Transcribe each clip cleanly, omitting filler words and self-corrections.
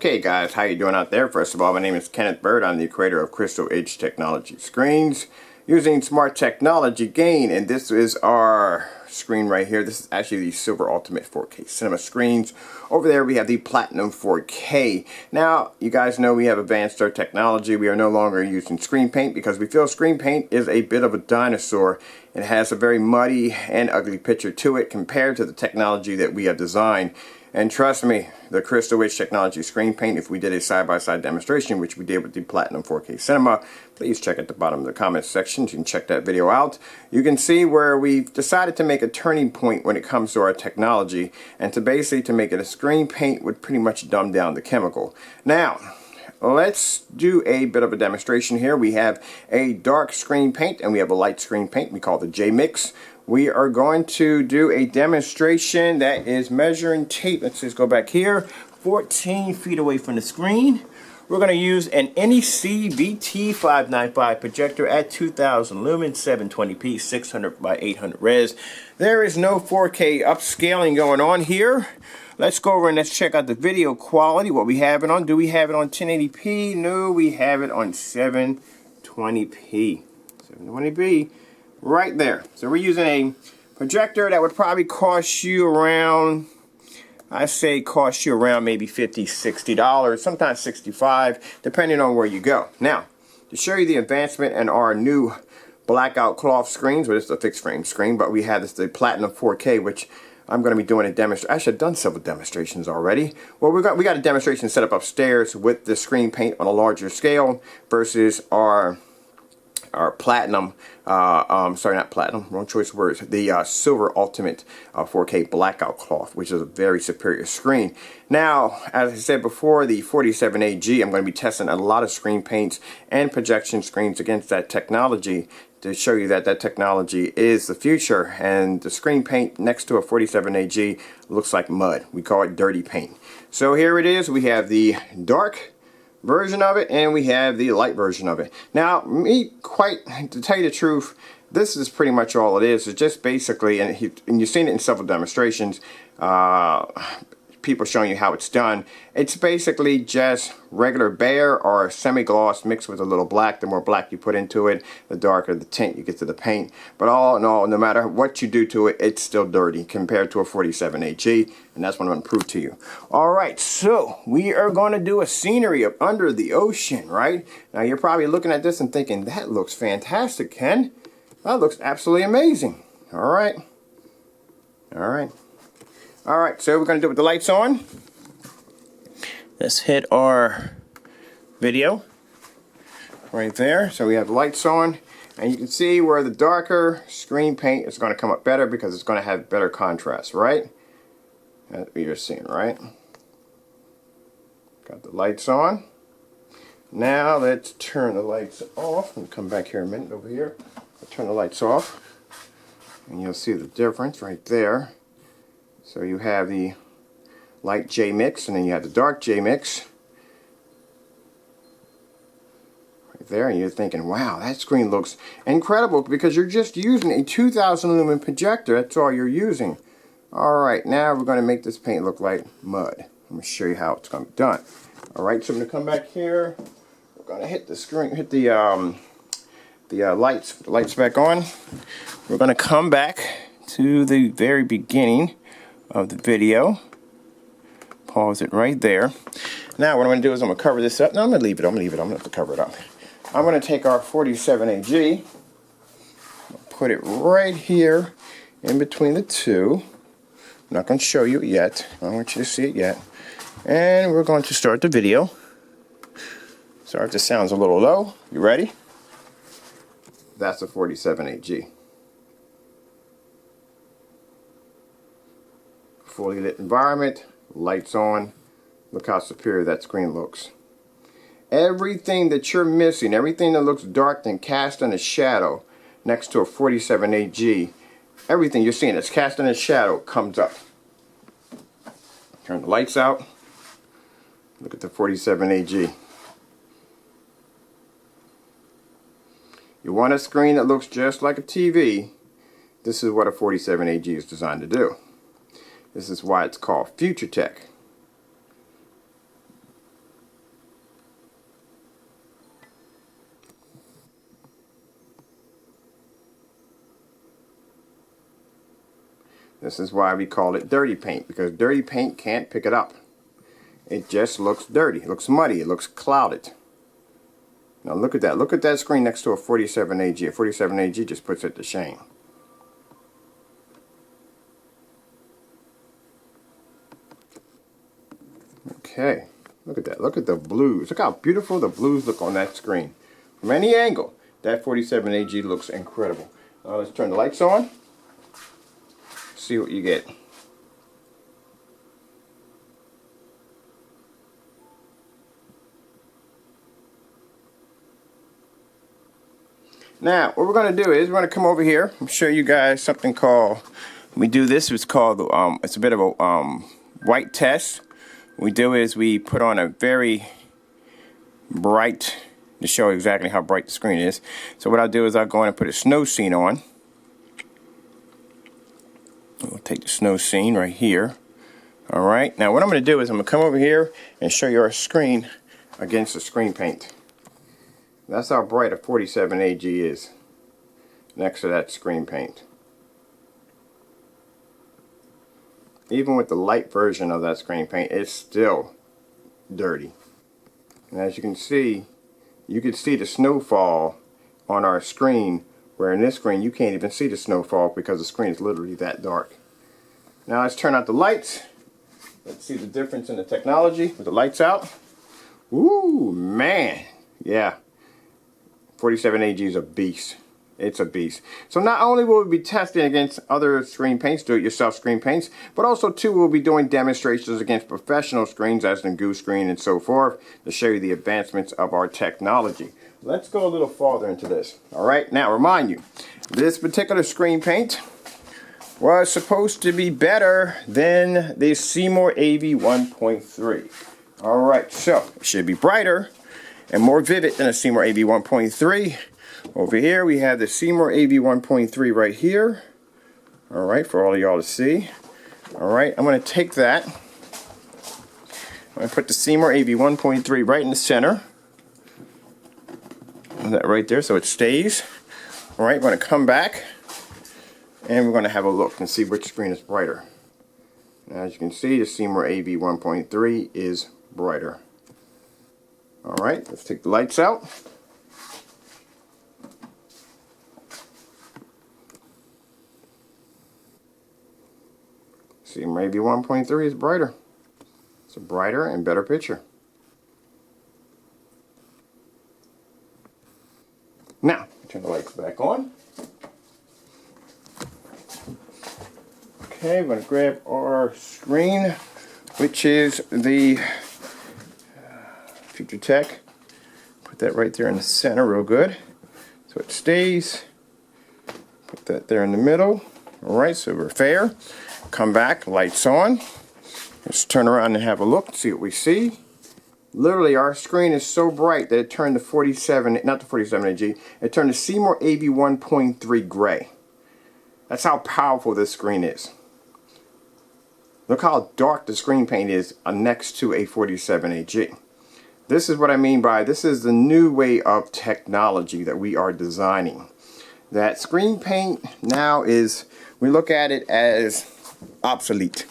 Okay guys, how you doing out there? First of all, my name is Kenneth Bird. I'm the creator of Crystal Edge Technology Screens using smart technology gain, and this is our screen right here. This is actually the Silver Ultimate 4K Cinema screens. Over there we have the Platinum 4K. Now, you guys know we have advanced our technology. We are no longer using screen paint because we feel screen paint is a bit of a dinosaur. It has a very muddy and ugly picture to it compared to the technology that we have designed. And trust me, the Crystal Edge Technology screen paint, if we did a side-by-side demonstration, which we did with the Platinum 4K Cinema, please check at the bottom of the comments section. You can check that video out. You can see where we've decided to make a turning point when it comes to our technology, and to basically make it a screen paint would pretty much dumb down the chemical. Now, let's do a bit of a demonstration here. We have a dark screen paint and we have a light screen paint. We call it the J-Mix. We are going to do a demonstration that is measuring tape. Let's just go back here, 14 feet away from the screen. We're going to use an NEC BT595 projector at 2000 lumen, 720p, 600 by 800 res. There is no 4K upscaling going on here. Let's go over and let's check out the video quality, what we have it on. Do we have it on 1080p? No, we have it on 720p. 720p. Right there. So we're using a projector that would probably cost you around, I say cost you around maybe $50, $60, sometimes $65, depending on where you go. Now, to show you the advancement in our new blackout cloth screens, well, this is a fixed frame screen, but we have this the Platinum 4K, which I'm going to be doing a demonstration. Actually, I've done several demonstrations already. Well, we got a demonstration set up upstairs with the screen paint on a larger scale versus our Platinum, sorry, not Platinum, wrong choice of words, the Silver Ultimate 4K Blackout Cloth, which is a very superior screen. Now, as I said before, the 47AG, I'm going to be testing a lot of screen paints and projection screens against that technology to show you that that technology is the future, and the screen paint next to a 47AG looks like mud. We call it dirty paint. So here it is. We have the dark version of it and we have the light version of it. Now, to tell you the truth, this is pretty much all it is. It's just basically, and you've seen it in several demonstrations, people showing you how it's done. It's basically just regular bare or semi-gloss mixed with a little black. The more black you put into it, the darker the tint you get to the paint. But all in all, no matter what you do to it, it's still dirty compared to a 47AG, and that's what I'm going to prove to you. Alright, so we are going to do a scenery of under the ocean, right? Now you're probably looking at this and thinking, that looks fantastic, Ken. That looks absolutely amazing. Alright. Alright. Alright, so we're going to do it with the lights on. Let's hit our video right there. So we have lights on, and you can see where the darker screen paint is going to come up better because it's going to have better contrast, right? That's what you're seeing, right? Got the lights on. Now let's turn the lights off. I'll come back here a minute over here. I'll turn the lights off, and you'll see the difference right there. So you have the light J-Mix and then you have the dark J-Mix right there, and you're thinking, wow, that screen looks incredible because you're just using a 2000 lumen projector. That's all you're using. Alright, now we're going to make this paint look like mud. I'm going to show you how it's going to be done. Alright, so I'm going to come back here. We're going to hit the screen, hit the lights back on. We're going to come back to the very beginning of the video. Pause it right there. Now what I'm going to do is I'm going to cover this up. No, I'm going to leave it. I'm going to have to cover it up. I'm going to take our 47AG, put it right here in between the two. I'm not going to show you it yet. I don't want you to see it yet. And we're going to start the video. Sorry if this sounds a little low. You ready? That's a 47AG. Fully lit environment, lights on. Look how superior that screen looks. Everything that you're missing, everything that looks dark and cast in a shadow next to a 47AG, everything you're seeing that's cast in a shadow comes up. Turn the lights out. Look at the 47AG. You want a screen that looks just like a TV, this is what a 47AG is designed to do. This is why it's called Future Tech. This is why we call it dirty paint, because dirty paint can't pick it up. It just looks dirty. It looks muddy. It looks clouded. Now look at that. Look at that screen next to a 47AG. A 47AG just puts it to shame. Okay. Look at that. Look at the blues. Look how beautiful the blues look on that screen. From any angle, that 47AG looks incredible. Now let's turn the lights on. See what you get. Now, what we're going to do is we're going to come over here and show you guys something called, we do this, it's called, it's a bit of a white test. What we do is we put on a very bright, to show exactly how bright the screen is. So what I'll do is I'll go in and put a snow scene on. We'll take the snow scene right here. Alright, now what I'm going to do is I'm going to come over here and show you our screen against the screen paint. That's how bright a 47AG is next to that screen paint. Even with the light version of that screen paint, it's still dirty. And as you can see the snowfall on our screen, where in this screen you can't even see the snowfall because the screen is literally that dark. Now let's turn out the lights. Let's see the difference in the technology with the lights out. Ooh, man. Yeah. 47AG is a beast. It's a beast. So not only will we be testing against other screen paints, do-it-yourself screen paints, but also too we'll be doing demonstrations against professional screens as in Goose Screen and so forth to show you the advancements of our technology. Let's go a little farther into this. Alright, now remind you, this particular screen paint was supposed to be better than the Seymour AV 1.3. Alright, so it should be brighter and more vivid than a Seymour AV 1.3. Over here we have the Seymour AV 1.3 right here. Alright, for all of y'all to see. Alright, I'm going to take that. I'm going to put the Seymour AV 1.3 right in the center. That right there, so it stays. Alright, we're going to come back and we're going to have a look and see which screen is brighter. Now, as you can see, the Seymour AV 1.3 is brighter. Alright, let's take the lights out. Seymour AV 1.3 is brighter. It's a brighter and better picture. Now, turn the lights back on. Okay, we're going to grab our screen, which is the Future Tech. Put that right there in the center real good so it stays. Put that there in the middle. Alright, so we're fair. Come back, lights on. Let's turn around and have a look, see what we see. Literally, our screen is so bright that it turned the 47, not the 47AG, it turned the Seymour AV 1.3 gray. That's how powerful this screen is. Look how dark the screen paint is next to a 47AG. This is what I mean by this is the new way of technology that we are designing. That screen paint now is, we look at it as obsolete.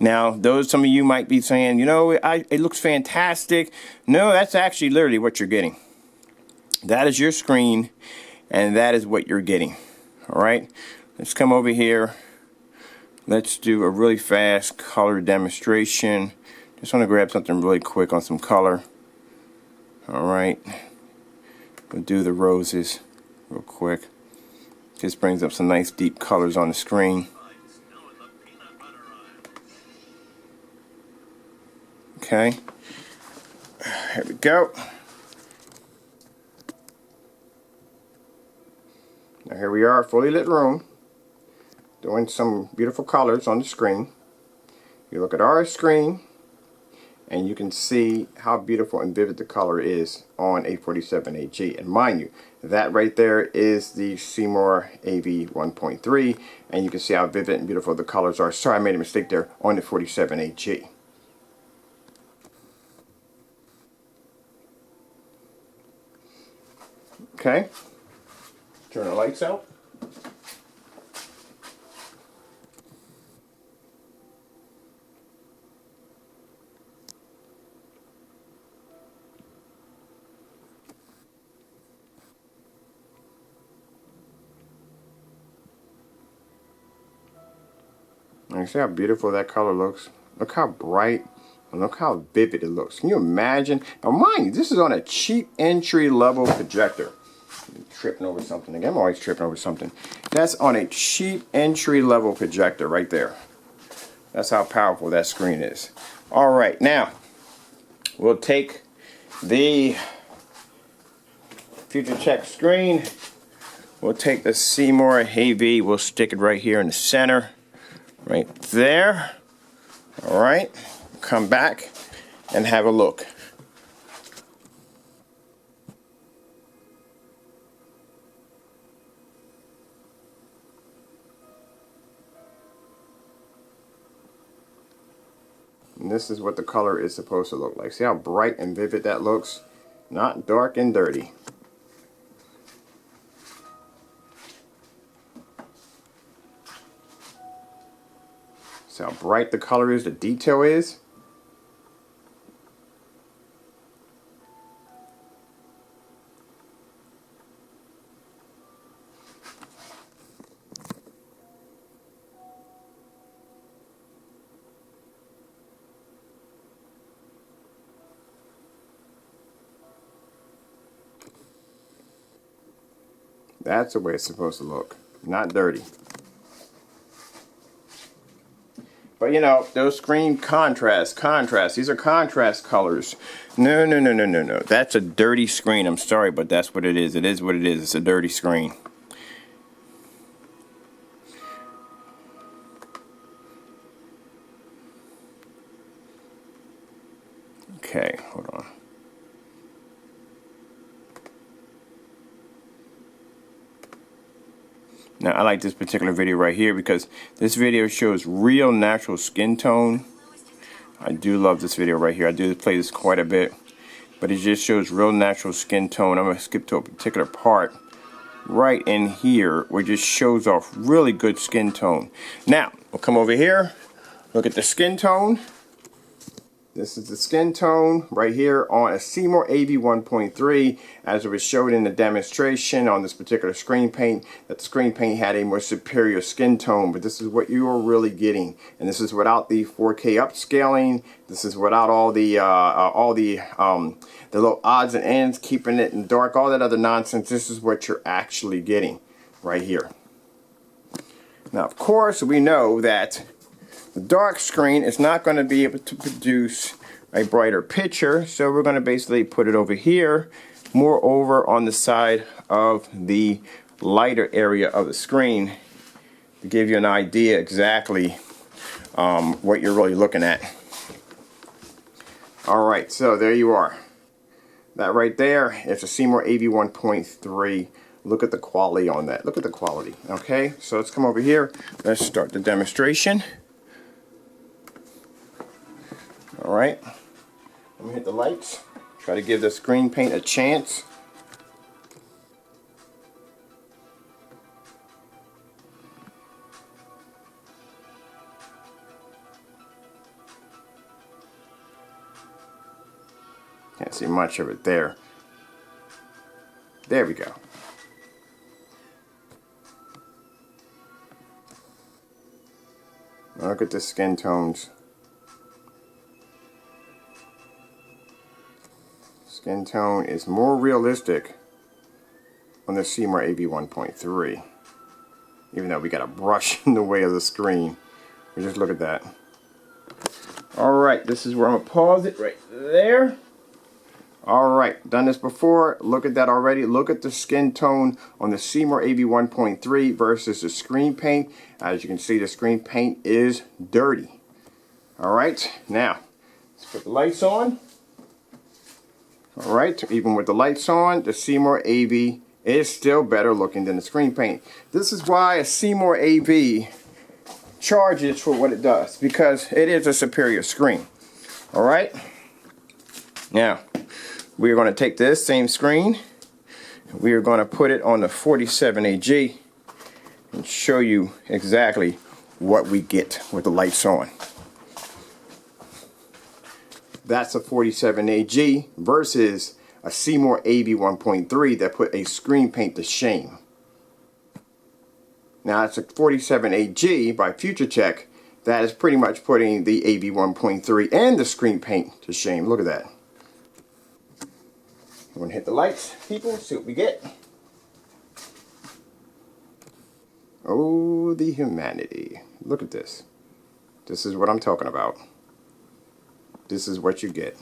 Now, some of you might be saying, you know, it looks fantastic. No, that's actually literally what you're getting. That is your screen, and that is what you're getting. All right, let's come over here. Let's do a really fast color demonstration. Just want to grab something really quick on some color. All right, we'll do the roses real quick. Just brings up some nice deep colors on the screen. Okay, here we go. Now here we are, fully lit room, doing some beautiful colors on the screen. You look at our screen, and you can see how beautiful and vivid the color is on a 47AG. And mind you, that right there is the Seymour AV 1.3, and you can see how vivid and beautiful the colors are. Sorry, I made a mistake there on the 47AG. Okay, turn the lights out. And see how beautiful that color looks? Look how bright and look how vivid it looks. Can you imagine? Now mind you, this is on a cheap entry level projector. I'm tripping over something again. I'm always tripping over something. That's on a cheap entry level projector right there. That's how powerful that screen is. Alright, now we'll take the FutureCheck screen. We'll take the Seymour AV. We'll stick it right here in the center. Right there. Alright. Come back and have a look. And this is what the color is supposed to look like. See how bright and vivid that looks? Not dark and dirty. See how bright the color is, the detail is. That's the way it's supposed to look, not dirty. But you know, those screen contrast, these are contrast colors. No. That's a dirty screen. I'm sorry, but that's what it is. It is what it is. It's a dirty screen. Okay, hold on. Now I like this particular video right here because this video shows real natural skin tone. I do love this video right here. I do play this quite a bit, but it just shows real natural skin tone. I'm going to skip to a particular part right in here where it just shows off really good skin tone. Now we'll come over here, look at the skin tone. This is the skin tone right here on a Seymour AV 1.3, as it was showed in the demonstration on this particular screen paint, that the screen paint had a more superior skin tone, but this is what you are really getting, and this is without the 4K upscaling. This is without all the little odds and ends, keeping it in dark, all that other nonsense. This is what you're actually getting right here. Now, of course, we know that the dark screen is not going to be able to produce a brighter picture, so we're going to basically put it over here, more over on the side of the lighter area of the screen, to give you an idea exactly what you're really looking at. Alright, so there you are. That right there is a Seymour AV 1.3. Look at the quality on that. Look at the quality. Okay, so let's come over here. Let's start the demonstration. Alright, let me hit the lights. Try to give the screen paint a chance. Can't see much of it there. There we go. Look at the skin tones. Skin tone is more realistic on the Seymour AV 1.3, even though we got a brush in the way of the screen. We just look at that. Alright, this is where I'm going to pause it right there. Alright, done this before. Look at that already. Look at the skin tone on the Seymour AV 1.3 versus the screen paint. As you can see, the screen paint is dirty. Alright, now let's put the lights on. Alright, even with the lights on, the Seymour AV is still better looking than the screen paint. This is why a Seymour AV charges for what it does, because it is a superior screen. Alright, now we are going to take this same screen, we are going to put it on the 47AG and show you exactly what we get with the lights on. That's a 47AG versus a Seymour AV 1.3 that put a screen paint to shame. Now it's a 47AG by FutureCheck that is pretty much putting the AV 1.3 and the screen paint to shame. Look at that. I'm going to hit the lights, people, see what we get. Oh, the humanity. Look at this. This is what I'm talking about. This is what you get.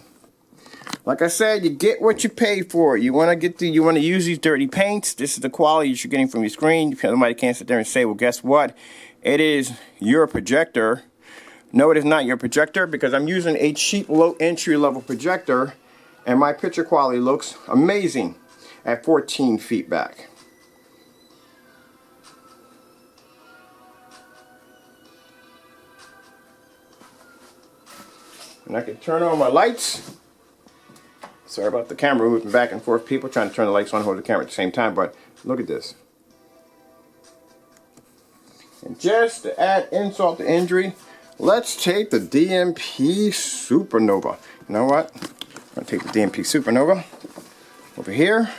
Like I said, you get what you pay for. You want to use these dirty paints. This is the quality you're getting from your screen. Somebody can't sit there and say, well, guess what? It is your projector. No, it is not your projector, because I'm using a cheap, low entry-level projector, and my picture quality looks amazing at 14 feet back. And I can turn on my lights. Sorry about the camera moving back and forth, people, trying to turn the lights on and hold the camera at the same time, but look at this. And just to add insult to injury, let's take the Dnp Supernova. You know what? I'm going to take the Dnp Supernova over here,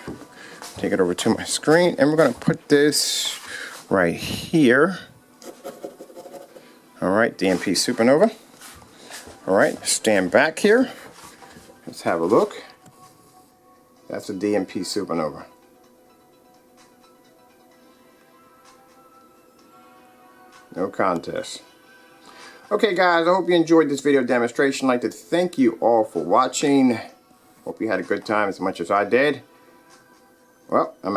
take it over to my screen, and we're going to put this right here. Alright, Dnp Supernova. Alright, stand back here. Let's have a look. That's a Dnp Supernova. No contest. Okay guys, I hope you enjoyed this video demonstration. I'd like to thank you all for watching. Hope you had a good time as much as I did. Well, I'm out.